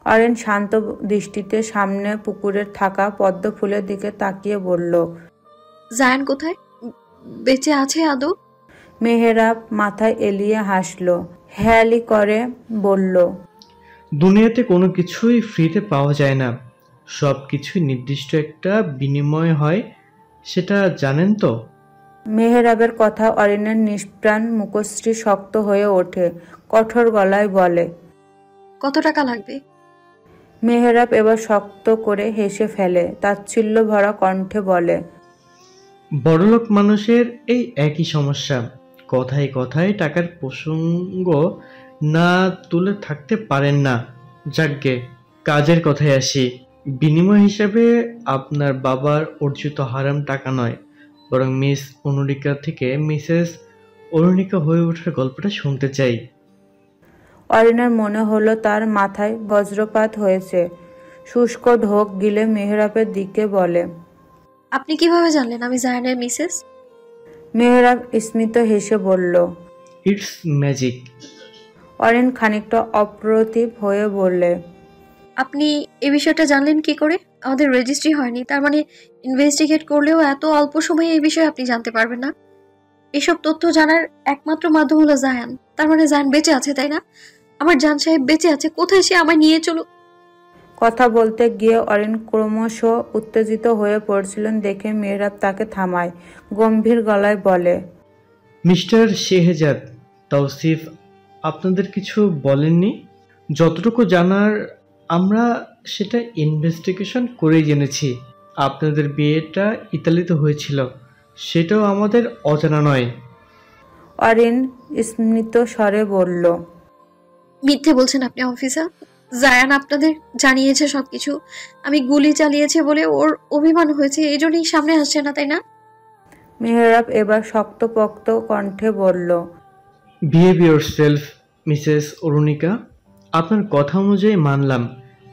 অরিন শান্ত দৃষ্টিতে সামনে পুকুরে থাকা পদ্ম ফুলের দিকে তাকিয়ে বলল, জায়ান কোথায়? বেঁচে আছে আদৌ? মেহেরাব মাথায় এলিয়ে হাসল, হেয়ালি করে বলল, দুনিয়াতে কোনো কিছুই ফ্রিতে পাওয়া যায় না, সব কিছুই নির্দিষ্ট একটা বিনিময় হয়, সেটা জানেন তো? মেহেরাবের কথা অরিনের নিষ্প্রাণ মুখশ্রী শক্ত হয়ে ওঠে, কঠোর গলায় বলে, কত টাকা লাগবে? মেহেরাব এবার শক্ত করে হেসে ফেলে, তাচ্ছিল্য ভরা কণ্ঠে বলে, বড়লোক মানুষের এই একই সমস্যা, কথায় কথায় টাকার প্রসঙ্গ না তুলে থাকতে পারেন না। যাকগে, কাজের কথায় আসি। বিনিময় হিসাবে আপনার বাবার অর্জিত হারাম টাকা নয়, বরং মিস অরুণিকা থেকে মিসেস অরুণিকা হয়ে ওঠার গল্পটা শুনতে চাই। অরিনের মনে হলো তার মাথায় বজ্রপাত হয়েছে। শুষ্ক ঢোক গিলে মেহেরাবের দিকে বলে, আপনি কিভাবে জানলেন আমি জায়ানের মিসেস? মেহেরাব স্মিত হেসে বলল। It's magic. অরিন খানিকটা অপ্রতিভ হয়ে বললে, আপনি এই বিষয়টা জানলেন কি করে? আমাদের রেজিস্ট্রি হয়নি, তার মানে ইনভেস্টিগেট করলেও এত অল্প সময়ে এই বিষয়ে আপনি জানতে পারবেন না? এসব তথ্য জানার একমাত্র মাধ্যম হলো জায়ান। তার মানে জায়ান বেঁচে আছে, তাই না? আমার জান সাহেব বেঁচে আছে। কোথায় সে? আমায় নিয়ে চলো। কথা বলতে গিয়ে অরিন ক্রমশ উত্তেজিত হয়ে পড়ছিলেন দেখে মেহেরাব তাকে থামায়, গম্ভীর গলায় বলে, মিস্টার শেহজাদ, তৌসিফ আপনাদের কিছু বলেননি? যতটুকু জানার আমরা সেটা ইনভেস্টিগেশন করেই জেনেছি। আপনাদের বিয়েটা ইতালিতে হয়েছিল, সেটাও আমাদের অজানা নয়। অরিন স্মিত স্বরে বলল, মিথ্যে বলছেন আপনি অফিসার। জায়ান আপনাদের জানিয়েছে সবকিছু। আমি গুলি চালিয়েছে বলে ওর অভিমান হয়েছে, এই জন্যই সামনে আসছে না, তাই না? মেহেরাব এবার শক্তপোক্ত কণ্ঠে বলল, বিহেভ ইয়োরসেলফ মিসেস অরুণিকা। আপনার কথা অনুযায়ী মানলাম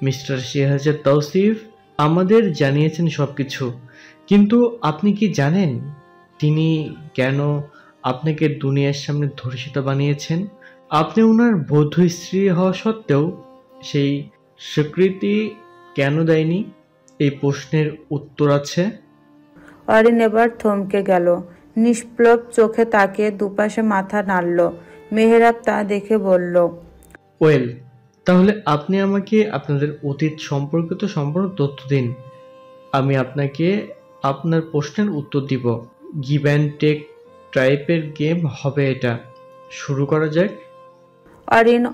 মিস্টার শেহজাদ তৌসিফ আমাদের জানিয়েছেন সবকিছু, কিন্তু আপনি কি জানেন তিনি কেন আপনাকে দুনিয়ার সামনে ধর্ষিতা বানিয়েছেন? আপনি ওনার বৌদ্ধ স্ত্রী হওয়া সত্ত্বেও সেই স্বীকৃতি কেন দেয়নি? এই প্রশ্নের উত্তর আছে। অরিন এবার থমকে গেল, নিষ্প্লব চোখে তাকিয়ে দুপাশে মাথা নাড়ল। মেহেরাব তা দেখে বলল, ওয়েল, তাহলে আপনি আমাকে আপনাদের অতীত সম্পর্কিত সম্পূর্ণ তথ্য দিন, আমি আপনাকে আপনার প্রশ্নের উত্তর দিব। গিভ অ্যান্ড টেক টাইপের গেম হবে এটা। শুরু করা যাক। অরিন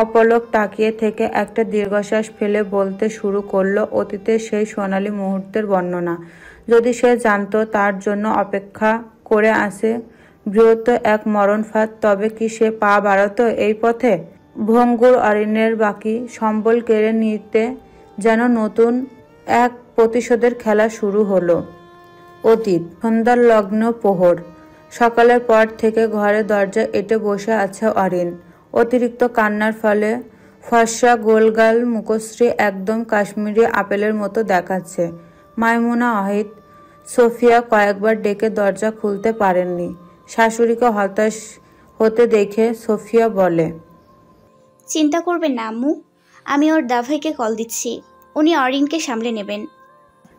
অপলক তাকিয়ে থেকে একটা দীর্ঘশ্বাস ফেলে বলতে শুরু করলো অতীতের সেই সোনালী মুহূর্তের বর্ণনা। যদি সে জানতো তার জন্য অপেক্ষা করে আছে বৃহৎ এক মরণফাঁদ, তবে কি সে পা বাড়াতো এই পথে? ভঙ্গুর অরিনের বাকি সম্বল কেড়ে নিতে যেন নতুন এক প্রতিশোধের খেলা শুরু হলো। অতীত সন্ধ্যার লগ্ন প্রহর। সকালের পর থেকে ঘরে দরজা এঁটে বসে আছে অরিন। অতিরিক্ত কান্নার ফলে ফর্সা গোলগাল মুখশ্রী একদম কাশ্মীরি আপেলের মতো দেখাচ্ছে। মাইমুনা ওয়াহিদ সোফিয়া কয়েকবার ডেকে দরজা খুলতে পারেননি। শাশুড়িকে হতাশ হতে দেখে সোফিয়া বলে, চিন্তা করবেন না আম্মু, আমি ওর দাভাইকে কল দিচ্ছি, উনি অরিনকে সামলে নেবেন।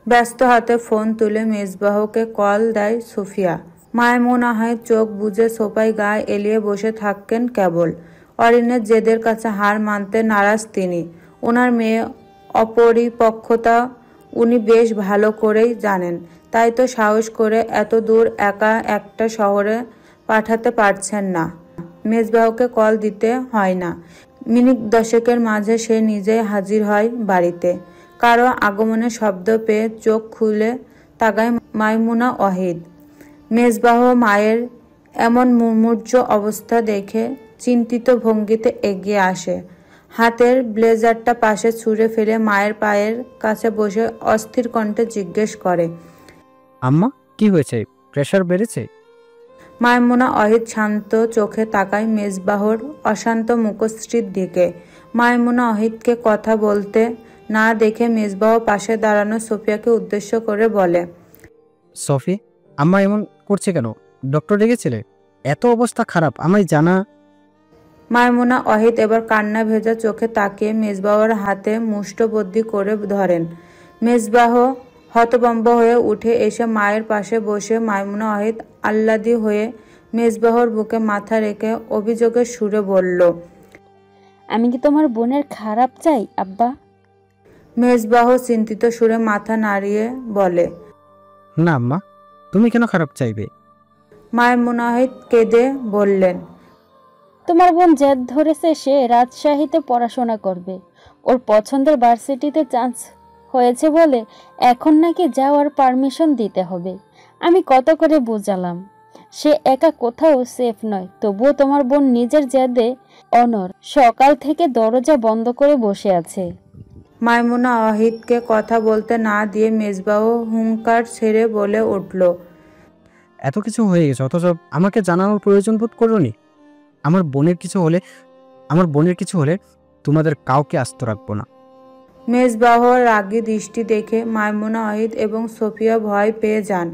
ব্যস্ত হাতে ফোন তুলে মেজবাহকে কল দেয় সোফিয়া। মাইমুনা ওয়াহিদ চোখ বুজে সোফায় গায়ে এলিয়ে বসে থাকেন কেবল। অরিনের জেদের কাছে হার মানতে নারাজ তিনি। ওনার মেয়ে অপরিপক্কতা উনি বেশ ভালো করেই জানেন, তাই তো সাহস করে এত দূর একা একটা শহরে পাঠাতে পারছেন না। মেজবাহকে কল দিতে হয় না, মিনিট দশেকের মাঝে সে নিজেই হাজির হয় বাড়িতে। কারো আগমনের শব্দ পেয়ে চোখ খুলে তাকায় মাইমুনা ওয়াহিদ। মেজবাহ মায়ের এমন মুমূর্ষু অবস্থা দেখে চিন্তিত ভঙ্গিতে এগিয়ে আসে। হাতের ব্লেজারটা পাশে ছুঁড়ে ফেলে মায়ের পায়ের কাছে বসে অস্থির কণ্ঠে জিজ্ঞেস করে, আম্মা, কি হয়েছে? প্রেশার বেড়েছে? মাইমুনা ওয়াহিদ শান্ত চোখে তাকায় মেজবাহর অশান্ত মুখশ্রীর দিকে। মাইমুনা ওয়াহিদকে কথা বলতে না দেখে মেজবাহ পাশে দাঁড়ানো সোফিয়াকে উদ্দেশ্য করে বলে, সফি, আম্মা এমন করছে কেন? ডক্টর ডেকেছিলে? এত অবস্থা খারাপ আমায় জানা। মাইমুনা অহিদ এবার কান্না ভেজা চোখে তাকিয়ে মেজবাহর হাতে মুষ্টবদ্ধি করে ধরেন। মেজবাহ হতভম্ব হয়ে উঠে এসে মায়ের পাশে বসে মাইমুনা অহিদ আহ্লাদি হয়ে মেজবাহর বুকে মাথা রেখে অভিযোগের সুরে বলল, আমি কি তোমার বোনের খারাপ চাই আব্বা? মেজবাহ চিন্তিত সুরে মাথা নাড়িয়ে বলে, না আম্মা, তুমি কেন খারাপ চাইবে? মাইমুনা অহিদ কেঁদে বললেন, তোমার বোন জেদ ধরেছে সে রাজশাহীতে পড়াশোনা করবে, ওর পছন্দের ভার্সিটিতে চান্স হয়েছে বলে এখন নাকি যাওয়ার পারমিশন দিতে হবে। আমি কত করে বোঝালাম সে একা কোথাও সেফ নয়, তবুও তোমার বোন নিজের জেদে অনর সকাল থেকে দরজা বন্ধ করে বসে আছে। মাইমুনা অহিদকে কথা বলতে না দিয়ে মেজবাহ হুঙ্কার ছেড়ে বলে উঠল, এত কিছু হয়ে গেছে অথচ আমাকে জানানোর প্রয়োজন বোধ করোনি। আমার বোনের কিছু হলে তোমাদের কাউকে আস্ত রাখবো না। মেজবাহর রাগী দৃষ্টি দেখে মাইমুনা অহিদ এবং সোফিয়া ভয় পেয়ে যান।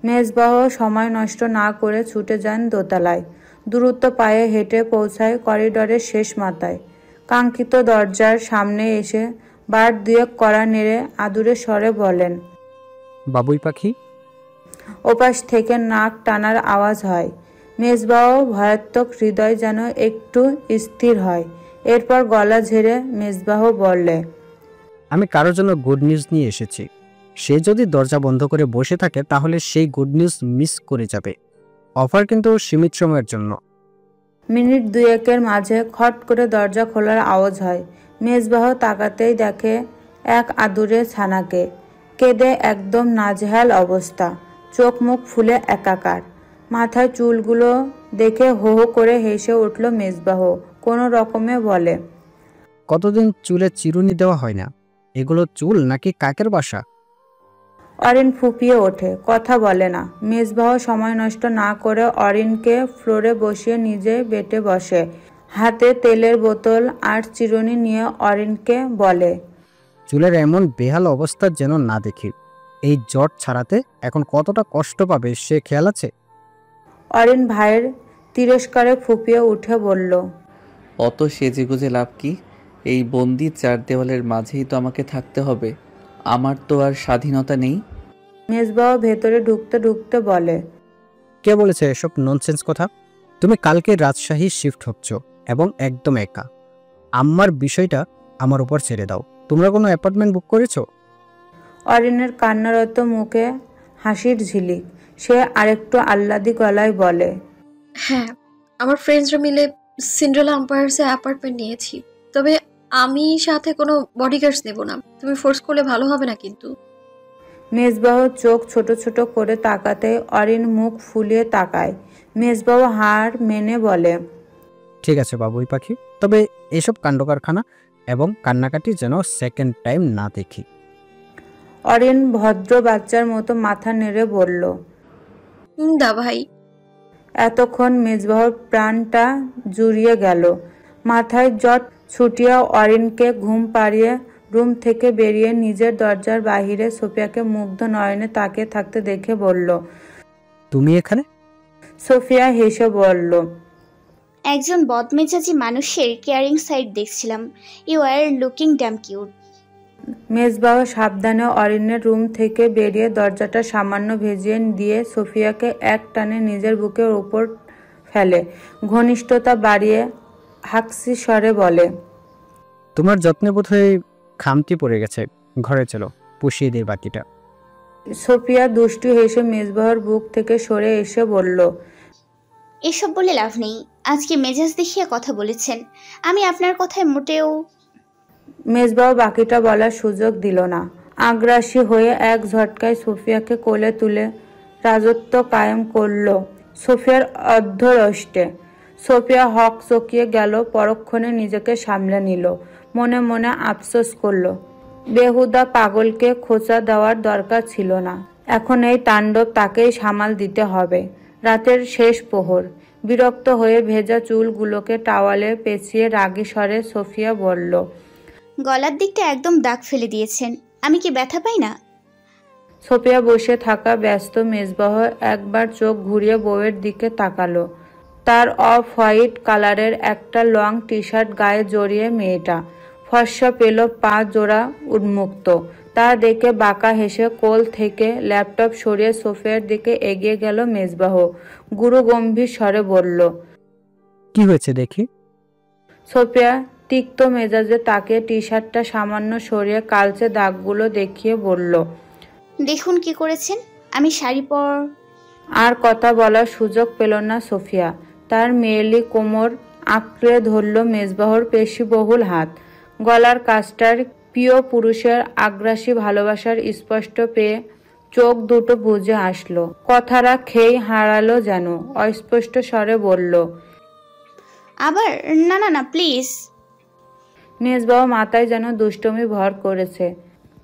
মেজবাহ সময় নষ্ট না করে ছুটে যান দোতলায়। দ্রুত পায়ে হেঁটে পৌঁছায় করিডোরের শেষ মাথায়। কাঙ্ক্ষিত দরজার সামনে এসে বার দুয়েক কড়া নেড়ে আদুরে স্বরে বলেন, বাবুই পাখি। ওপাশ থেকে নাক টানার আওয়াজ হয়। মেজবাহ ভয়াত্মক হৃদয় যেন একটু স্থির হয়। এরপর গলা ঝেড়ে মেজবাহ বললে, আমি কারোর জন্য গুড নিউজ নিয়ে এসেছি। সে যদি দরজা বন্ধ করে বসে থাকে তাহলে সেই গুড নিউজ মিস করে যাবে। অফার কিন্তু সীমিত সময়ের জন্য। মিনিট দুয়েকের মাঝে খট করে দরজা খোলার আওয়াজ হয়। মেজবাহ তাকাতেই দেখে এক আদুরে ছানাকে, কেঁদে একদম নাজেহাল অবস্থা, চোখ মুখ ফুলে একাকার। মাথায় চুলগুলো দেখে হো হো করে হেসে উঠল মেজবাহ। কোনো রকমে বলে, কতদিন চুলে চিরুনি দেওয়া হয় না? এগুলো চুল নাকি কাকের বাসা? অরিন ফুপিয়ে ওঠে, কথা বলে না। মেজবাহ সময় নষ্ট না করে অরিনকে ফ্লোরে বসিয়ে নিজে বেটে বসে। হাতে তেলের বোতল আর চিরুনি নিয়ে অরিনকে বলে, চুলের এমন বেহাল অবস্থা যেন না দেখি। এই জট ছাড়াতে এখন কতটা কষ্ট পাবে সে খেয়াল আছে? অরিন ভাইয়ের তিরস্কারে ফুপিয়ে উঠে বলল, অত সেজেগুজে লাভ কি? এই বন্দি চার দেওয়ালের মাঝেই তো আমাকে থাকতে হবে। আমার তো আর স্বাধীনতা নেই। মেজবাহ ভেতরে ঢুকতে ঢুকতে বলে, কে বলেছে এসব ননসেন্স কথা? তুমি কালকে রাজশাহী শিফট হচ্ছ এবং একদম একা। আম্মার বিষয়টা আমার উপর ছেড়ে দাও। তোমরা কোনো অ্যাপার্টমেন্ট বুক করেছো? অরিনের কান্নারত মুখে হাসির ঝিলিক। সে আরেকটু আহ্লাদি গলায় বলে, হ্যাঁ, আমার ফ্রেন্ডসরা মিলে সিন্ড্রেলা এম্পায়ার্সে অ্যাপার্টমেন্ট নিয়েছি। তবে আমি সাথে কোনো বডিগার্ডস নেব না। তুমি ফোর্স করলে ভালো হবে না কিন্তু। মেজবাহ চোখ ছোট ছোট করে তাকাতে অরিন মুখ ফুলিয়ে তাকায়। মেজবাহ হার মেনে বলে, ঠিক আছে বাবুই পাখি, তবে এসব কাণ্ডকারখানা এবং কান্নাকাটি যেন সেকেন্ড টাইম না দেখি। অরিন ভদ্র বাচ্চার মতো মাথা নেড়ে বলল, দা ভাই। এতক্ষণ মেজবাহর প্রাণটা জুড়িয়ে গেল। মাথায় জট ছুটিয়া অরিনকে ঘুম পাড়িয়ে রুম থেকে বেরিয়ে নিজের দরজার বাহিরে সোফিয়াকে মুগ্ধ নয়নে তাকিয়ে থাকতে দেখে বলল, তুমি এখানে? সোফিয়া হেসে বলল, একজন বদমেজাজি মানুষের কেয়ারিং সাইড দেখছিলাম। You are looking damn cute. Mezbah সাবধানে অরিনের রুম থেকে বেরিয়ে দরজাটা সামান্য ভেজিয়ে দিয়ে সোফিয়াকে এক টানে নিজের বুকের উপর ফেলে ঘনিষ্ঠতা বাড়িয়ে হাকসি স্বরে বলে, তোমার যত্নে বোধহয় খামতি পড়ে গেছে। ঘরে চলো, পুষিয়ে দিই বাকিটা। সোফিয়া দুষ্টু হেসে মেজবাহর বুক থেকে সরে এসে বলল, এসব বলে লাভ নেই। আজকে মেজাজ দেখিয়ে কথা বলেছেন। আমি আপনার কথায় মোটেও। মেজবাহ বাকিটা বলার সুযোগ দিল না। আগ্রাসী হয়ে এক ঝটকায় সোফিয়াকে কোলে তুলে রাজত্ব কায়েম করল সোফিয়ার অর্ধরষ্টে। সোফিয়া হক চকিয়ে গেল, পরক্ষণে নিজেকে সামলে নিল। মনে মনে আফসোস করল, বেহুদা পাগলকে খোঁচা দেওয়ার দরকার ছিল না। এখন এই তাণ্ডব তাকেই সামাল দিতে হবে। রাতের শেষ প্রহর। বিরক্ত হয়ে ভেজা চুলগুলোকে টাওয়ালে পেঁচিয়ে রাগী স্বরে সোফিয়া বলল, গলার দিকটা একদম দাগ ফেলে দিয়েছেন। আমি কি ব্যথা পাই না? সোফিয়া বসে থাকা ব্যস্ত মেজবাহ একবার চোখ ঘুরিয়ে বউয়ের দিকে তাকালো। তার অফ হোয়াইট কালারের একটা লং টি শার্ট গায়ে জড়িয়ে মেয়েটা, ফর্সা পেল পা জোড়া উন্মুক্ত। তা দেখে বাঁকা হেসে কোল থেকে ল্যাপটপ সরিয়ে সোফিয়ার দিকে এগিয়ে গেল মেজবাহ। গুরু গম্ভীর স্বরে বলল, কি হয়েছে দেখি। সোফিয়া তিক্ত মেজাজে তাকে টি শার্টটা সামান্য সরিয়ে কালচে দাগগুলো দেখিয়ে বলল, দেখুন কি করেছেন। আমি শাড়ি পর। আর কথা বলার সুযোগ পেল না সোফিয়া। তার মেয়েলি কোমর আঁকড়ে ধরল মেজবাহর পেশিবহুল হাত। গলার কাজটার প্রিয় পুরুষের আগ্রাসী ভালোবাসার স্পষ্ট পেয়ে চোখ দুটো বুজে আসলো। কথাটা খেই হারালো যেন। অস্পষ্ট স্বরে বলল, আবার না না না প্লিজ। মেজবাহ মাথায় যেন দুষ্টমি ভর করেছে।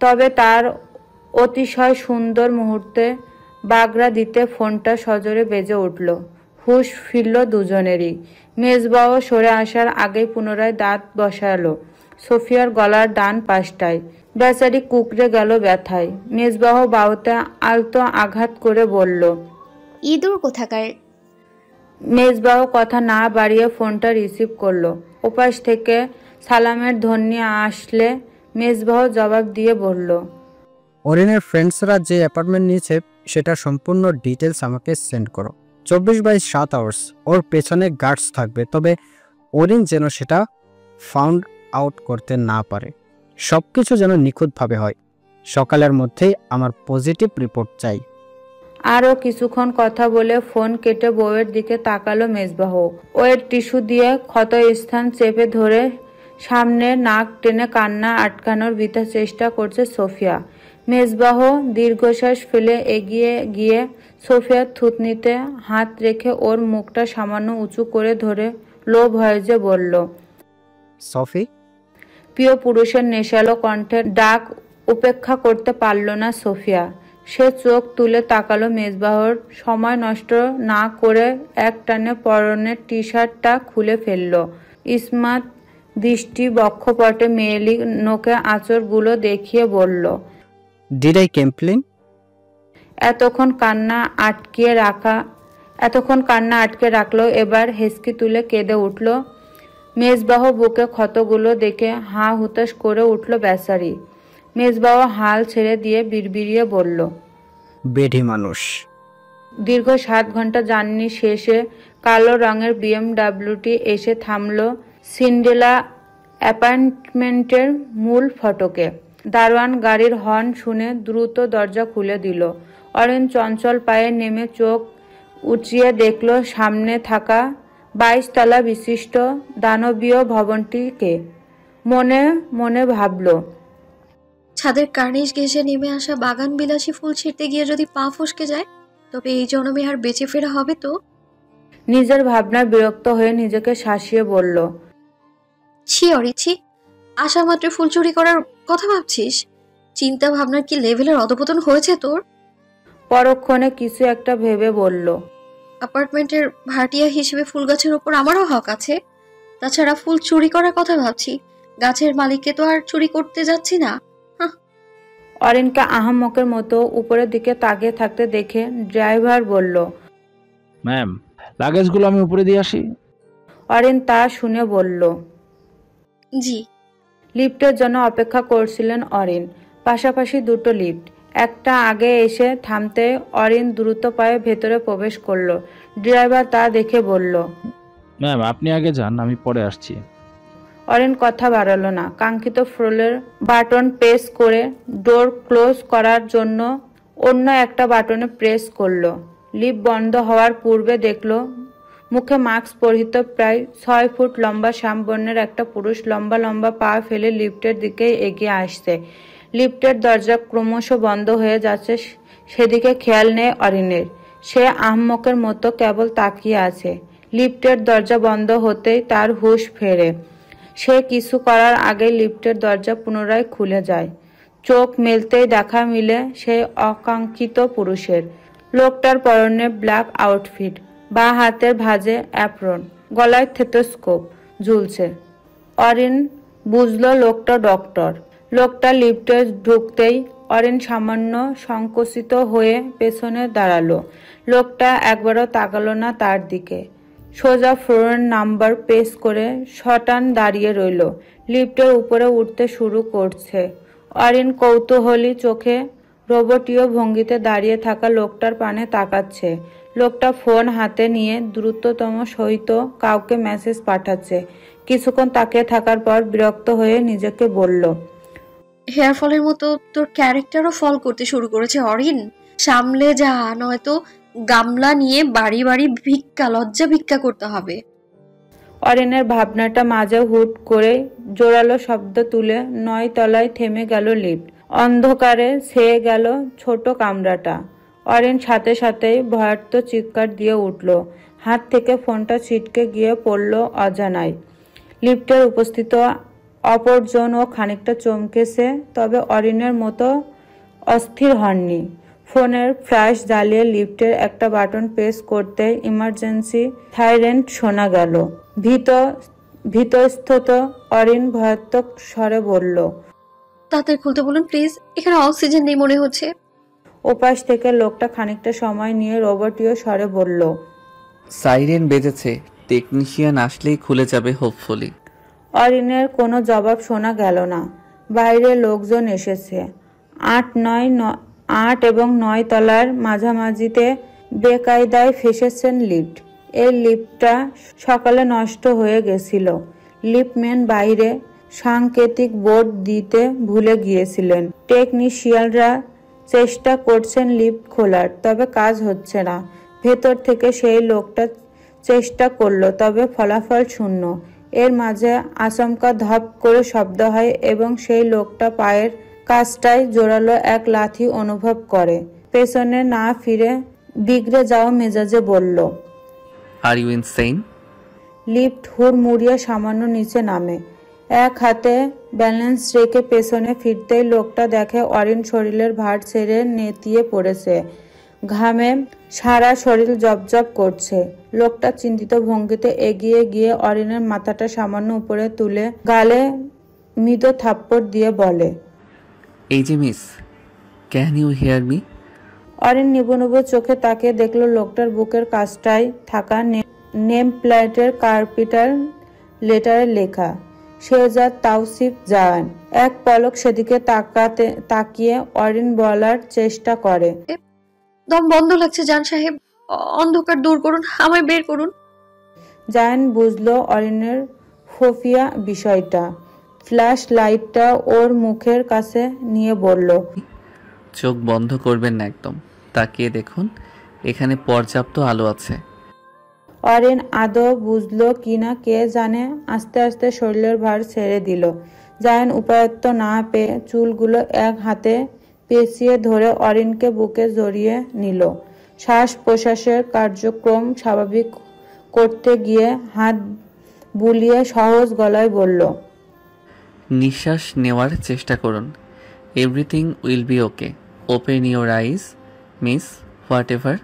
তবে তার অতিশয় সুন্দর মুহূর্তে বাগড়া দিতে ফোনটা সজোরে বেজে উঠল। হুঁশ ফিরল দুজনেরই। মেজবাহ সরে আসার আগেই পুনরায় দাঁত বসালো সোফিয়ার গলার ডান পাশটায়। বেচারি কুকড়ে গেল ব্যথায়। মেজবাহ বাহুতে আলতো আঘাত করে বলল, ইঁদুর কোথাকার। মেজবাহ কথা না বাড়িয়ে ফোনটা রিসিভ করলো। ওপাশ থেকে সালামের ধ্বনি আসলে মেজবাহ জবাব দিয়ে বলল, অরিনের ফ্রেন্ডসরা যে অ্যাপার্টমেন্ট নিয়েছে সেটা সম্পূর্ণ ডিটেলস আমাকে সেন্ড করো। 24/7 আওয়ার্স ওর পেছনে গার্ডস থাকবে, তবে অরিন যেন সেটা ফাউন্ড আউট করতে না পারে। সব কিছু যেন নিখুঁতভাবে হয়। সকালের মধ্যেই আমার পজিটিভ রিপোর্ট চাই। আরও কিছুক্ষণ কথা বলে ফোন কেটে বউয়ের দিকে তাকালো মেজবাহ। ওয়ের টিস্যু দিয়ে ক্ষত স্থান চেপে ধরে সামনে নাক টেনে কান্না আটকানোর বৃথা চেষ্টা করছে সোফিয়া। মেজবাহ দীর্ঘশ্বাস ফেলে এগিয়ে গিয়ে সোফিয়ার থুতনিতে হাত রেখে ওর মুখটা সামান্য উঁচু করে ধরে লো ভয়েসে বলল, সফি। প্রিয় পুরুষের নেশালো কণ্ঠের ডাক উপেক্ষা করতে পারল না সোফিয়া। সে চোখ তুলে তাকালো মেজবাহর। সময় নষ্ট না করে এক টানে পরনের টি শার্টটা খুলে ফেলল। ইসমাত দৃষ্টি বক্ষপটে মেয়েলি নোকে আঁচড়গুলো দেখিয়ে বলল, ডিড আই কমপ্লেন? এতক্ষণ কান্না আটকে রাখলো, এবার হেসকি তুলে কেঁদে উঠল। মেজবাহ বুকে ক্ষতগুলো দেখে হাঁ হুতাশ করে উঠল বেচারি। মেজবাহ হাল ছেড়ে দিয়ে বিড়বিড়িয়ে বলল, বেঢি মানুষ। দীর্ঘ 7 ঘন্টা জার্নি শেষে কালো রঙের বিএমডাব্লিউটি এসে থামল সিন্ডেলা অ্যাপার্টমেন্টের মূল ফটকে। দারোয়ান গাড়ির হর্ন শুনে দ্রুত দরজা খুলে দিল। অরিন চঞ্চল পায়ে নেমে চোখ উঁচিয়ে দেখল সামনে থাকা 22 তলা বিশিষ্ট দানবীয় ভবনটিকে। মনে মনে ভাবল, ছাদের কার্নিশ ঘেঁষে নেমে আসা বাগান বিলাসী ফুল ছিঁড়তে গিয়ে যদি পা ফসকে যায়, তবে এই জন্মে আর বেঁচে ফেরা হবে তো। নিজের ভাবনায় বিরক্ত হয়ে নিজেকে শাসিয়ে বলল, ছি অরিছি, আসা মাত্র ফুল চুরি করার কথা ভাবছিস? চিন্তা ভাবনার কি লেভেলের অধপতন হয়েছে তোর? পরক্ষণে কিছু একটা ভেবে বলল, অ্যাপার্টমেন্টের ভাড়াটিয়া হিসেবে ফুল গাছের ওপর আমারও হক আছে। তাছাড়া ফুল চুরি করার কথা ভাবছি, গাছের মালিককে তো আর চুরি করতে যাচ্ছি না। অরিনকে আহাম্মকের মতো উপরের দিকে তাকিয়ে থাকতে দেখে ড্রাইভার বলল, ম্যাম, লাগেজগুলো আমি উপরে দিয়ে আসি। অরিন তা শুনে বলল, জি। লিফটের জন্য অপেক্ষা করছিলেন অরিন। পাশাপাশি দুটো লিফট। একটা আগে এসে থামতে অরিন দ্রুত পায়ে ভেতরে প্রবেশ করলো। ড্রাইভার তা দেখে বলল, ম্যাম, আপনি আগে যান, আমি পরে আসছি। অরিন কথা বাড়ালো না। কাঙ্ক্ষিত ফ্লোরের বাটন প্রেস করে ডোর ক্লোজ করার জন্য অন্য একটা বাটনে প্রেস করলো। লিফট বন্ধ হওয়ার পূর্বে দেখলো মুখে মাস্ক পরিহিত প্রায় 6 ফুট লম্বা শ্যামবর্ণের একটা পুরুষ লম্বা লম্বা পা ফেলে লিফটের দিকে এগিয়ে আসছে। লিফটের দরজা ক্রমশ বন্ধ হয়ে যাচ্ছে, সেদিকে খেয়াল নেই অরিনের। সে আহম্মকের মতো কেবল তাকিয়ে আছে। লিফটের দরজা বন্ধ হতেই তার হুঁশ ফেরে। সে কিছু করার আগে লিফটের দরজা পুনরায় খুলে যায়। চোখ মেলতেই দেখা মিলে সেই অকাঙ্ক্ষিত পুরুষের। লোকটার পরনে ব্ল্যাক আউটফিট, বাঁ হাতের ভাঁজে অ্যাপ্রন, গলায় থেটোস্কোপ ঝুলছে। অরিন বুঝল লোকটা ডক্টর। লোকটা লিফটে ঢুকতেই অরিন সামান্য সংকুচিত হয়ে পেছনে দাঁড়ালো। লোকটা একবারও তাকালো না তার দিকে। সোজা ফ্লোরের নাম্বার পেশ করে শটান দাঁড়িয়ে রইল। লিফটের উপরে উঠতে শুরু করছে। অরিন কৌতূহলী চোখে রোবটীয় ভঙ্গিতে দাঁড়িয়ে থাকা লোকটার পানে তাকাচ্ছে। লোকটা ফোন হাতে নিয়ে দ্রুততম সহিত কাউকে মেসেজ পাঠাচ্ছে। কিছুক্ষণ তাকিয়ে থাকার পর বিরক্ত হয়ে নিজেকে বলল, হেয়ার ফলের মতো তোর ক্যারেক্টারও ফল করতে শুরু করেছে অরিন। সামলে যা, নয়তো গামলা নিয়ে বাড়ি বাড়ি লজ্জা ভিক্ষা করতে হবে। অরিনের ভাবনাটা মাঝে হুট করে জোরালো শব্দ তুলে 9 তলায় থেমে গেল লিফট। অন্ধকারে ছেয়ে গেল ছোট কামরাটা। অরিন সাথে সাথেই ভয়ার্ত চিৎকার দিয়ে উঠল। হাত থেকে ফোনটা ছিটকে গিয়ে পড়ল অজানায়। লিফটের উপস্থিত অপরজনও খানিকটা চমকেছে, তবে অরিনের মতো অস্থির হননি। ফোনের ফ্ল্যাশ জ্বালিয়ে লিফটের একটা বাটন প্রেস করতে ইমার্জেন্সি সাইরেন শোনা গেল। ভীতস্তত অরিন ভয়াত্মক স্বরে বলল, তাড়াতাড়ি খুলতে বলুন প্লিজ, এখানে অক্সিজেন নেই মনে হচ্ছে। ওপাশ থেকে লোকটা খানিকটা সময় নিয়ে রোবটীয় স্বরে বলল, সাইরেন বেজেছে, টেকনিশিয়ান আসলেই খুলে যাবে হোপফুলি। অরিনের কোনো জবাব শোনা গেল না। বাইরে লোকজন এসেছে। 8 এবং 9 তলার মাঝামাঝিতে বেকায়দায় ফেসেছেন লিফট। এই লিফটটা সকালে নষ্ট হয়ে গেছিল। লিফটম্যান বাইরে সাংকেতিক বোর্ড দিতে ভুলে গিয়েছিলেন। টেকনিশিয়ানরা চেষ্টা করছেন লিফট খোলার, তবে কাজ হচ্ছে না। ভেতর থেকে সেই লোকটা চেষ্টা করলো, তবে ফলাফল শূন্য। এর মাঝে আচমকা ধপ করে শব্দ হয় এবং সেই লোকটা পায়ের কাছটায় জোরালো এক লাথি অনুভব করে। পেছনে না ফিরে বিগড়ে যাওয়া মেজাজে বলল, আর ইউ ইনসেইন? লিফট হুড়মুড়িয়ে সামান্য নিচে নামে। এক হাতে ব্যালেন্স রেখে পেছনে ফিরতেই লোকটা দেখে অরিন শরীরের ভার ছেড়ে নেতিয়ে পড়েছে। ঘামে সারা শরীর জবজব করছে। লোকটা চিন্তিত ভঙ্গিতে এগিয়ে গিয়ে অরিনের মাথাটা সামান্য উপরে তুলে গালে মৃদু থাপ্পড় দিয়ে বলে, এই যে miss, can you hear me? Arin নিবুনুবু চোখে তাকিয়ে দেখলো লোকটার বুকের কাছটায় থাকা নেম প্লেটের ক্যাপিটাল লেটারে লেখা শেহজাদ তাওসিফ জাহান। এক পলক সেদিকে তাকিয়ে অরিন বলার চেষ্টা করে, দম বন্ধ লাগছে জান সাহেব, অন্ধকার দূর করুন, আমায় বের করুন। জায়ান বুঝলো অরিনের ফোফিয়া বিষয়টা। ফ্ল্যাশ লাইটটা ওর মুখের কাছে নিয়ে বলল, চোখ বন্ধ করবেন না একদম, তাকিয়ে দেখুন, এখানে পর্যাপ্ত আলো আছে। অরিন আদৌ বুঝলো কিনা কে জানে, আস্তে আস্তে শরীরের ভার ছেড়ে দিল। জায়ান উপায়ত্ত না পেয়ে চুলগুলো এক হাতে পেঁচিয়ে ধরে অরিনকে বুকে জড়িয়ে নিল। শ্বাস প্রশ্বাসের কার্যক্রম স্বাভাবিক করতে গিয়ে হাত বুলিয়ে সহজ গলায় বলল, নিঃশ্বাস নেওয়ার চেষ্টা করুন। Everything will be okay. Open your eyes miss, what ever.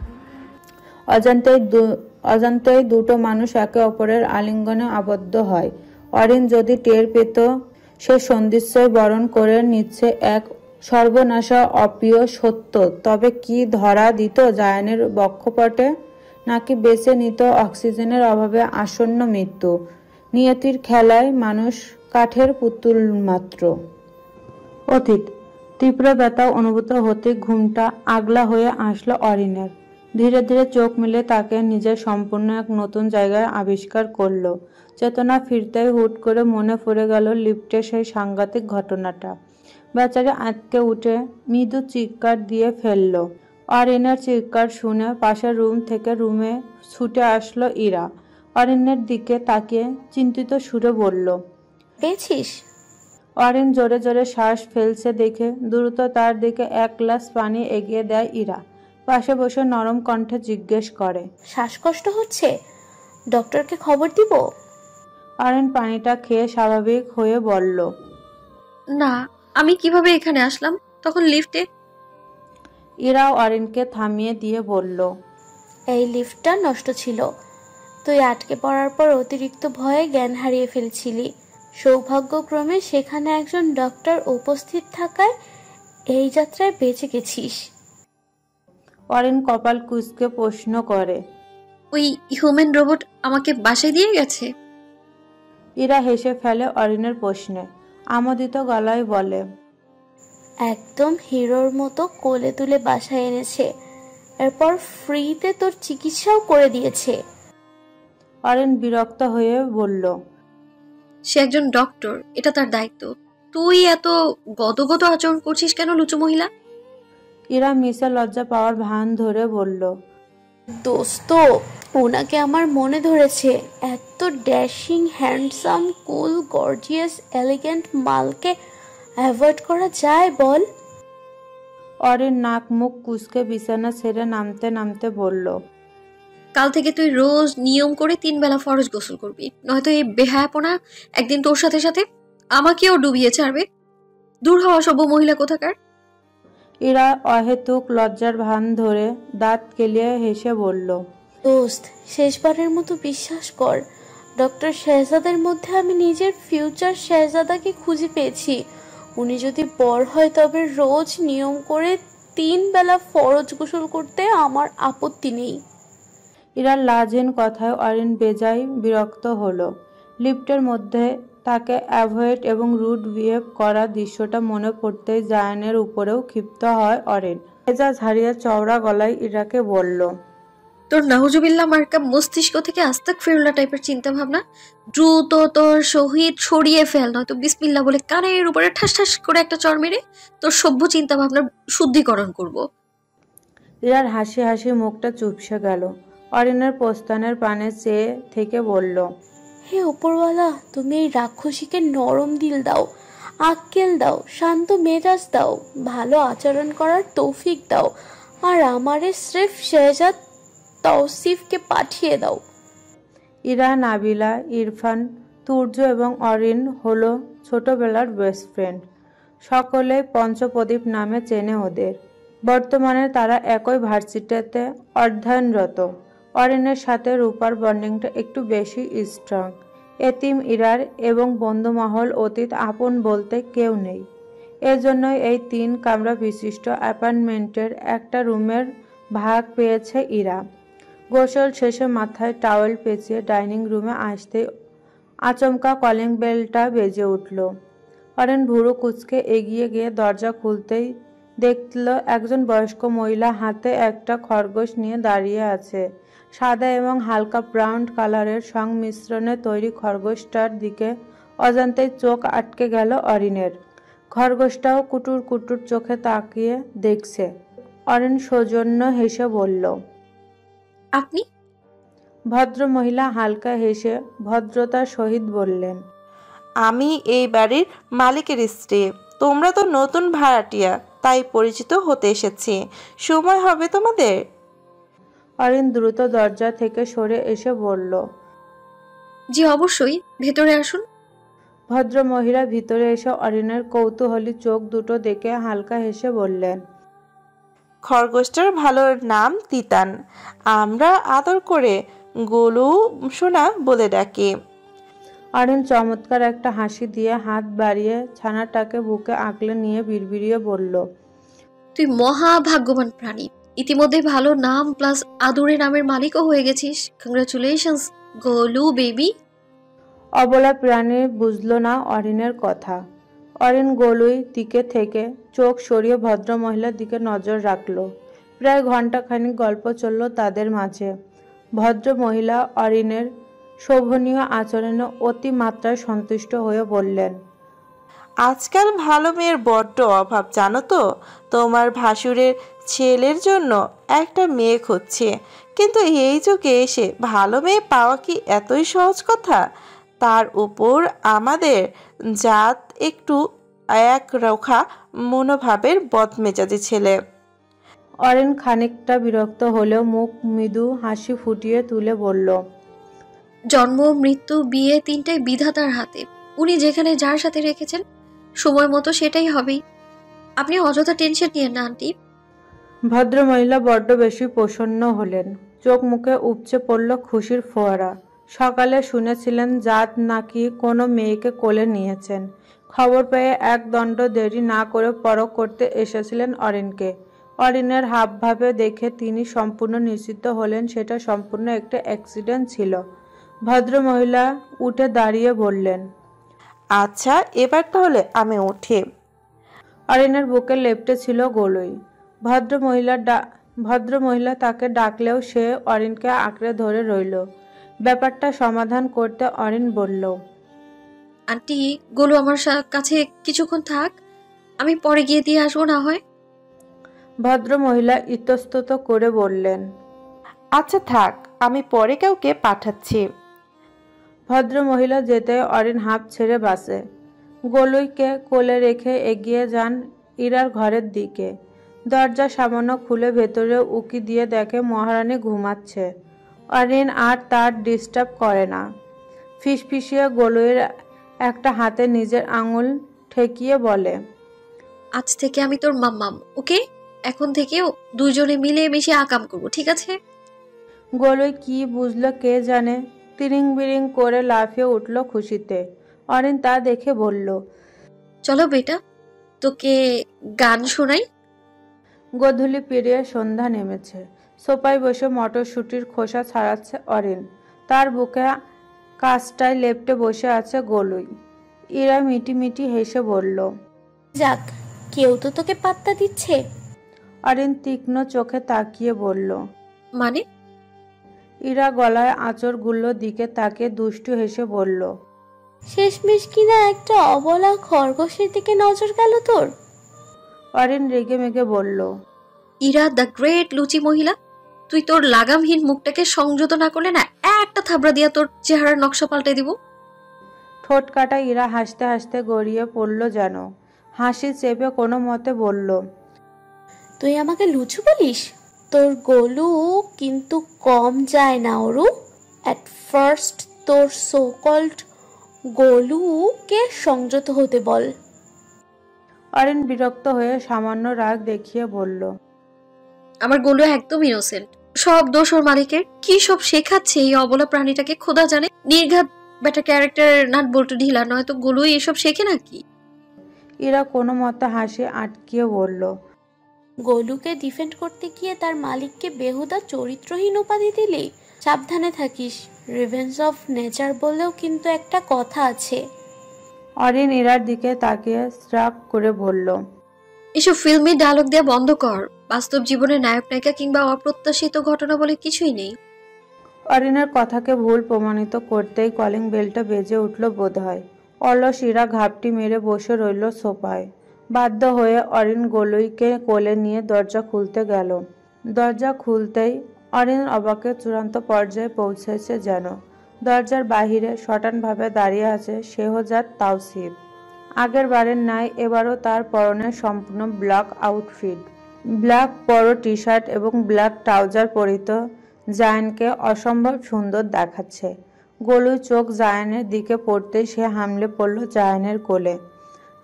অজান্তেই দুটো মানুষ একে অপরের আলিঙ্গনে আবদ্ধ হয়। অরিন যদি টের পেত সে সন্ধিচ্ছয় বরণ করে নিচ্ছে এক সর্বনাশা অপ্রিয় সত্য, তবে কি ধরা দিত জায়ানের বক্ষপটে, নাকি বেছে নিত অক্সিজেনের অভাবে আসন্ন মৃত্যু। নিয়তির খেলায় মানুষ কাঠের পুতুল মাত্র। অতীত তীব্র ব্যথা অনুভূত হতে ঘুমটা আগলা হয়ে আসলো অরিনের। ধীরে ধীরে চোখ মেলে তাকে নিজের সম্পূর্ণ এক নতুন জায়গায় আবিষ্কার করলো। চেতনা ফিরতেই হুট করে মনে পড়ে গেল লিফটের সেই সাংঘাতিক ঘটনাটা। বেচারি আঁতকে উঠে মৃদু চিৎকার দিয়ে ফেলল। অরিনের চিৎকার শুনে পাশের রুম থেকে রুমে ছুটে আসলো ইরা। অরিনের দিকে তাকিয়ে চিন্তিত সুরে বলল, পেয়েছিস? অরিন জোরে জোরে শ্বাস ফেলছে দেখে দ্রুত তার দিকে এক গ্লাস পানি এগিয়ে দেয় ইরা। পাশে বসে নরম কণ্ঠে জিজ্ঞেস করে, শ্বাসকষ্ট হচ্ছে, ডক্টরকে খবর দিব? অরিন পানিটা খেয়ে স্বাভাবিক হয়ে বলল, না, আমি কিভাবে এখানে আসলাম তখন লিফটে? ইরাও অরিনকে থামিয়ে দিয়ে বলল, এই লিফটটা নষ্ট ছিল, তুই আটকে পড়ার পর অতিরিক্ত ভয়ে জ্ঞান হারিয়ে ফেলছিলি। সৌভাগ্যক্রমে সেখানে একজন ডক্টর উপস্থিত থাকায় এই যাত্রায় বেঁচে গেছিস। অরিন কপাল কুঁচকে প্রশ্ন করে, ওই হিউম্যান রোবট আমাকে বাসায় দিয়ে গেছে? ইরা হেসে ফেলে অরিনের প্রশ্নে, আমোদিত গলায় বলে, একদম হিরোর মতো কোলে তুলে বাসায় এনেছে, এরপর ফ্রিতে তোর চিকিৎসাও করে দিয়েছে। অরিন বিরক্ত হয়ে বলল, সে একজন ডক্টর, এটা তার দায়িত্ব। তুই এত গদগদ আচরণ করছিস কেন, লুচু মহিলা? ইরা মিসে লজ্জা পাওয়ার ভান ধরে বলল, দোস্ত, ওনাকে আমার মনে ধরেছে। এত ড্যাশিং, হ্যান্ডসাম, কুল, গর্জিয়াস, এলিগেন্ট মালকে অ্যাভয়েড করা যায় বল? অরিন নাক মুখ কুচকে বিছানা ছেড়ে নামতে নামতে বলল, কাল থেকে তুই রোজ নিয়ম করে 3 বেলা ফরজ গোসল করবি, নয়তো এই বেহায়াপনা একদিন তোর সাথে সাথে আমাকেও ডুবিয়ে ছাড়বে। দূর হওয়া সভ্য মহিলা কোথাকার। ইরা অহেতুক লজ্জার ভান ধরে দাঁত কেলিয়ে হেসে বলল, দোস্ত, শেষবারের মতো বিশ্বাস কর, ডক্টর শেহজাদের মধ্যে আমি নিজের ফিউচার শেহজাদাকে খুঁজে পেয়েছি। উনি যদি বর হয় তবে রোজ নিয়ম করে 3 বেলা ফরজ গোসল করতে আমার আপত্তি নেই। ইরার লাজহীন কথায় অরিন বেজায় বিরক্ত হলো। লিফটের মধ্যে তাকে অ্যাভয়েড এবং রুড বিহেভ করা দৃশ্যটা মনে পড়তেই জায়ানের উপরেও ক্ষিপ্ত হয় অরিন। মেজাজ হারিয়ে চওড়া গলায় ইরাকে বলল, তোর নাউজুবিল্লাহ মার্কা মস্তিষ্ক থেকে আস্তাক ফিরুল্লাহ টাইপের চিন্তা ভাবনা দ্রুত তোর সহিত সরিয়ে ফেল, নয়তো বিসমিল্লাহ বলে কানের উপরে ঠাস ঠাস করে একটা চড় মেরে তোর সভ্য চিন্তা ভাবনার শুদ্ধিকরণ করব। ইরার হাসি হাসি মুখটা চুপসে গেল। অরিনের প্রস্থানের পানে চেয়ে থেকে বলল, হে উপরওয়ালা, তুমি এই রাক্ষসীকে নরম দিল দাও, আক্কেল দাও, শান্ত মেজাজ দাও, ভালো আচরণ করার তৌফিক দাও, আর আমারে স্রেফ শেহজাদ তৌসিফকে পাঠিয়ে দাও। ইরা, নাবিলা, ইরফান, তুর্য এবং অরিন হলো ছোটবেলার বেস্ট ফ্রেন্ড। সকলে পঞ্চপ্রদীপ নামে চেনে ওদের। বর্তমানে তারা একই ভার্সিটিতে অধ্যয়নরত। অরিনের সাথে রূপার বন্ডিংটা একটু বেশি স্ট্রং। এতিম ইরার এবং বন্ধুমহল অতীত আপন বলতে কেউ নেই। এজন্যই এই 3 কামরা বিশিষ্ট অ্যাপার্টমেন্টের একটা রুমের ভাগ পেয়েছে ইরা। গোসল শেষে মাথায় টাওয়েল পেঁচিয়ে ডাইনিং রুমে আসতেই আচমকা কলিং বেলটা বেজে উঠল। অরিন ভুরু কুচকে এগিয়ে গিয়ে দরজা খুলতেই দেখল একজন বয়স্ক মহিলা হাতে একটা খরগোশ নিয়ে দাঁড়িয়ে আছে। সাদা এবং হালকা ব্রাউন কালারের সংমিশ্রণে তৈরি খরগোশটার দিকে অজান্তেই চোখ আটকে গেল অরিনের। খরগোশটাও কুটুর কুটুর চোখে তাকিয়ে দেখছে। অরিন সৌজন্য হেসে বলল, আপনি? ভদ্র মহিলা হালকা হেসে ভদ্রতার সহিত বললেন, আমি এই বাড়ির মালিকের স্ত্রী। তোমরা তো নতুন ভাড়াটিয়া, তাই পরিচিত হতে এসেছি। সময় হবে তোমাদের? অরিন দ্রুত দরজা থেকে সরে এসে বলল, জি অবশ্যই, ভেতরে আসুন। ভদ্র মহিলা ভিতরে এসে অরিনের কৌতূহলী চোখ দুটো দেখে হালকা হেসে বললেন, খরগোশটার ভালো নাম তিতান। আমরা আদর করে গোলু সোনা বলে ডাকি। অরিন চমৎকার একটা হাসি দিয়ে হাত বাড়িয়ে ছানাটাকে বুকে আঁকলে নিয়ে বিড়বিড়িয়ে বলল, তুই মহা ভাগ্যবান প্রাণী, ইতিমধ্যে ভালো নাম প্লাস আদুরে নামের মালিকও হয়ে গেছিস। Congratulations Golu baby. অবলা প্রাণী বুঝল না অরিনের কথা। অরিন গোলুই দিকে থেকে চোখ সরিয়ে ভদ্র মহিলার দিকে নজর রাখল। প্রায় ঘণ্টাখানিক গল্প চলল তাদের মাঝে। ভদ্র মহিলা অরিনের শোভনীয় আচরণে অতি মাত্রায় সন্তুষ্ট হয়ে বললেন, আজকাল ভালো মেয়ের বড্ড অভাব জানো তো। তোমার ভাসুরের ছেলের জন্য একটা মেয়ে খুঁজছে, কিন্তু এই যুগে এসে ভালো মেয়ে পাওয়া কি এতই সহজ কথা? তার উপর আমাদের জাত একটু একরোখা মনোভাবের বদমেজাজি ছেলে। অরিন খানিকটা বিরক্ত হলেও মুখ মৃদু হাসি ফুটিয়ে তুলে বলল, জন্ম, মৃত্যু, বিয়ে 3টাই বিধাতার হাতে। উনি যেখানে যার সাথে রেখেছেন সময় মতো সেটাই হবেই। আপনি অযথা টেনশন নিয়েন না আন্টি। ভদ্র মহিলা বড্ড বেশি প্রসন্ন হলেন। চোখ মুখে উপচে পড়ল খুশির ফোয়ারা। সকালে শুনেছিলেন জাত নাকি কোনো মেয়েকে কোলে নিয়েছেন। খবর পেয়ে এক দণ্ড দেরি না করে পরখ করতে এসেছিলেন অরিনকে। অরিনের হাবভাবে দেখে তিনি সম্পূর্ণ নিশ্চিত হলেন সেটা সম্পূর্ণ একটা অ্যাক্সিডেন্ট ছিল। ভদ্রমহিলা উঠে দাঁড়িয়ে বললেন, আচ্ছা এবার তাহলে আমি উঠি। অরিনের বুকে লেপ্টে ছিল গলুই। ভদ্রমহিলা তাকে ডাকলেও সে অরিনকে আঁকড়ে ধরে রইল। ব্যাপারটা সমাধান করতে অরিন বলল, আন্টি, গোলু আমার কাছে কিছুক্ষণ থাক, আমি পরে গিয়ে দিয়ে আসবো না হয়। ভদ্রমহিলা ইতস্তত করে বললেন, আচ্ছা থাক, আমি পরে কাউকে পাঠাচ্ছি। ভদ্রমহিলা যেতে অরিন হাঁপ ছেড়ে বাসে। গলুইকে কোলে রেখে এগিয়ে যান ইরার ঘরের দিকে। দরজা সামান্য খুলে ভেতরে উকি দিয়ে দেখে মহারানী ঘুমাচ্ছে। অরিন আর তার ডিস্টার্ব করে না। ফিসফিসিয়ে গলুইয়ের একটা হাতে নিজের আঙুল ঠেকিয়ে বলে, আজ থেকে আমি তোর মাম্মাম, ওকে? এখন থেকেও দুজনে মিলে মিশে আকাম করবো, ঠিক আছে? গলুই কি বুঝলো কে জানে, তিরিং বিরিং করে লাফিয়ে উঠল খুশিতে। অরিন তা দেখে বলল, চলো বেটা, তোকে গান শোনাই। গোধূলি পেরিয়ে সন্ধ্যা নেমেছে। সোফায় বসে মটরশুঁটির খোসা ছাড়াচ্ছে অরিন। তার বুকে কাজটায় লেপ্টে বসে আছে গলুই। ইরা মিটিমিটি হেসে বলল, যাক, কেউ তো তোকে পাত্তা দিচ্ছে। অরিন তীক্ষ্ণ চোখে তাকিয়ে বলল, মানে? ইরা গলায় আঁচড়গুলোর দিকে তাকিয়ে দুষ্টু হেসে বলল, শেষমেশ কিনা একটা অবলা খরগোশের দিকে নজর গেল তোর। অরিন রেগে মেগে বলল, ইরা দ্য গ্রেট লুচি মহিলা, তুই তোর লাগামহীন মুখটাকে সংযত না করলে না একটা থাবড়া দিয়া তোর চেহারার নকশা পাল্টে দিব। ঠোঁট কাটা ইরা হাসতে হাসতে গড়িয়ে পড়ল যেন। হাসি চেপে কোনো মতে বলল, তুই আমাকে লুচু বলিস? তোর গলু কিন্তু কম যায় না ওরু। অ্যাট ফার্স্ট তোর সো কল্ড গলুকে সংযত হতে বল। অরিন বিরক্ত হয়ে সামান্য রাগ দেখিয়ে বলল, আমার গলু একদম ইনোসেন্ট, সব দোষ ওর মালিকের। কি সব শেখাচ্ছে এই অবলা প্রাণীটাকে খোদা জানে। নির্ঘাত বেটা ক্যারেক্টার, নাট বল্টু ঢিলা, নয়তো গলুই এসব শেখে নাকি? ইরা কোনো মতে হাসি আটকিয়ে বলল, গলুকে ডিফেন্ড করতে গিয়ে তার মালিককে বেহুদা চরিত্রহীন উপাধি দিলি। সাবধানে থাকিস, রিভেঞ্জ অফ নেচার বলেও কিন্তু একটা কথা আছে। অরিন ইরার দিকে তাকিয়ে শ্রাপ করে বলল, এসব ফিল্মি ডায়লগ দেওয়া বন্ধ কর। বাস্তব জীবনে নায়ক নায়িকা কিংবা অপ্রত্যাশিত ঘটনা বলে কিছুই নেই। অরিনের কথাকে ভুল প্রমাণিত করতেই কলিং বেলটা বেজে উঠল বোধহয়। অলস ইরা ঘাপটি মেরে বসে রইল সোফায়। বাধ্য হয়ে অরিন গলুইকে কোলে নিয়ে দরজা খুলতে গেল। দরজা খুলতেই অরিন অবাকের চূড়ান্ত পর্যায়ে পৌঁছেছে যেন। দরজার বাহিরে শটানভাবে দাঁড়িয়ে আছে শেহজাদ তাওসিফ। আগের বারের ন্যায় এবারও তার পরনে সম্পূর্ণ ব্ল্যাক আউটফিট। ব্ল্যাক বড় টি শার্ট এবং ব্ল্যাক ট্রাউজার পরিত জায়ানকে অসম্ভব সুন্দর দেখাচ্ছে। গলুই চোখ জায়ানের দিকে পড়তেই সে হামলে পড়ল জায়ানের কোলে।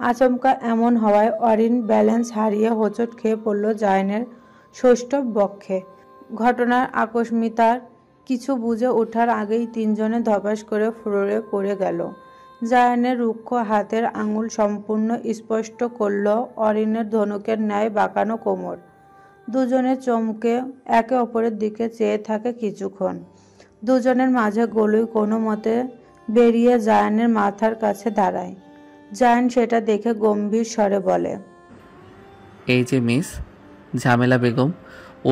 আচমকা এমন হওয়ায় অরিন ব্যালেন্স হারিয়ে হোঁচট খেয়ে পড়ল জায়ানের সৌষ্ঠব বক্ষে। ঘটনার আকস্মিকতার কিছু বুঝে ওঠার আগেই তিনজনে ধপাস করে ফ্লোরে পড়ে গেল। জায়ানের রুক্ষ হাতের আঙুল সম্পূর্ণ স্পষ্ট করল অরিনের ধনুকের ন্যায় বাঁকানো কোমর। দুজনে চমকে একে অপরের দিকে চেয়ে থাকে কিছুক্ষণ। দুজনের মাঝে গলুই কোনো মতে বেরিয়ে জায়ানের মাথার কাছে দাঁড়ায়। জায়ান সেটা দেখে গম্ভীর স্বরে বলে, এই যে মিস ঝামেলা বেগম,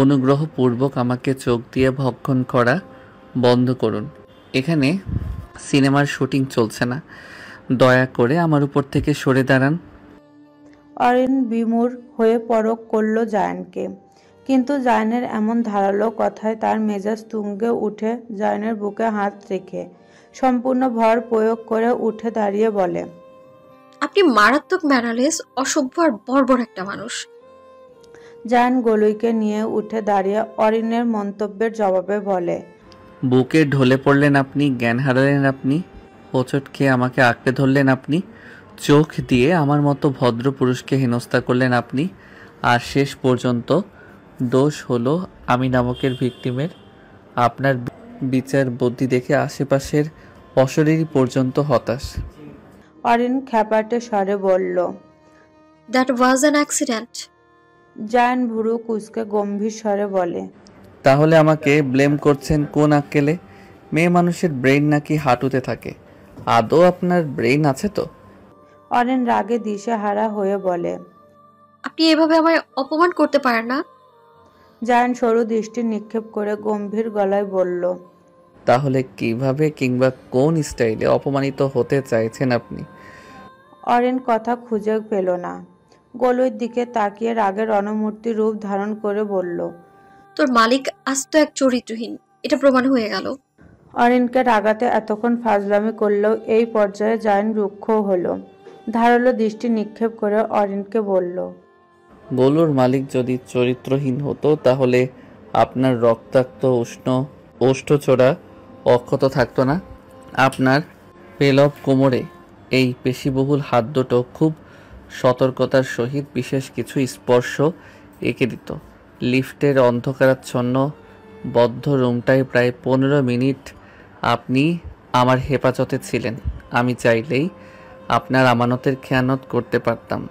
অনুগ্রহপূর্বক আমাকে চোখ দিয়ে ভক্ষণ করা বন্ধ করুন। এখানে সিনেমার শুটিং চলছে না, দয়া করে আমার উপর থেকে সরে দাঁড়ান। অরিন বিমূঢ় হয়ে পরখ করল জায়ানকে, কিন্তু জায়ানের এমন ধারালো কথায় তার মেজাজ তুঙ্গে উঠে জায়ানের বুকে হাত রেখে সম্পূর্ণ ভর প্রয়োগ করে উঠে দাঁড়িয়ে বলে, আপনি মারাত্মক ম্যানারলেস, অসভ্য আর বর্বর একটা মানুষ। জায়ান গলুইকে নিয়ে উঠে দাঁড়িয়ে অরিনের মন্তব্যের জবাবে বলে, বুকে ঢলে পড়লেন আপনি, জ্ঞান হারালেন আপনি, হোঁচট খেয়ে আমাকে আঁকড়ে ধরলেন আপনি, চোখ দিয়ে আমার মতো ভদ্র পুরুষকে হেনস্থা করলেন আপনি, আর শেষ পর্যন্ত দোষ হলো আমি নামকের ভিকটিমের। আপনার বিচার বুদ্ধি দেখে আশেপাশের অশরীরী পর্যন্ত হতাশ। অরিন খ্যাপাটে স্বরে বলল, that was an accident. Zayan ভুরু কুচকে গম্ভীর স্বরে বলে, তাহলে আমাকে ব্লেম করছেন কোন আক্কেলে? মেয়ে মানুষের ব্রেইন নাকি হাঁটুতে থাকে। আদৌ আপনার ব্রেইন আছে তো? অরিন রাগে দিশেহারা হয়ে বলে। আপনি এভাবে আমায় অপমান করতে পারেন না। জায়ান সরু দৃষ্টি নিক্ষেপ করে গম্ভীর গলায় বলল, তাহলে কিভাবে কিংবা কোন স্টাইলে অপমানিত হতে চাইছেন আপনি? অরিন কথা খুঁজে পেল না। গোলুর দিকে তাকিয়ে রাগের রণমূর্তি রূপ ধারণ করে বলল, তোর মালিক আস্ত এক চরিত্রহীন, এটা প্রমাণ হয়ে গেল। অরিনকে রাগাতে এতক্ষণ ফাজলামি করলেও এই পর্যায়ে জায়ান রুক্ষ হলো। ধারালো দৃষ্টি নিক্ষেপ করে অরিনকে বলল, গোলুর মালিক যদি চরিত্রহীন হতো তাহলে আপনার রক্তাক্ত ওষ্ঠচোরা অক্ষত থাকতো না। আপনার পেলব কোমরে এই পেশিবহুল হাত দুটো খুব সতর্কতার সহিত বিশেষ কিছু স্পর্শ এঁকে দিত। লিফটের অন্ধকারাচ্ছন্ন বদ্ধ রুমটায় প্রায় 15 মিনিট আপনি আমার হেফাজতে ছিলেন। আমি চাইলেই আপনার আমানতের খেয়ানত করতে পারতাম।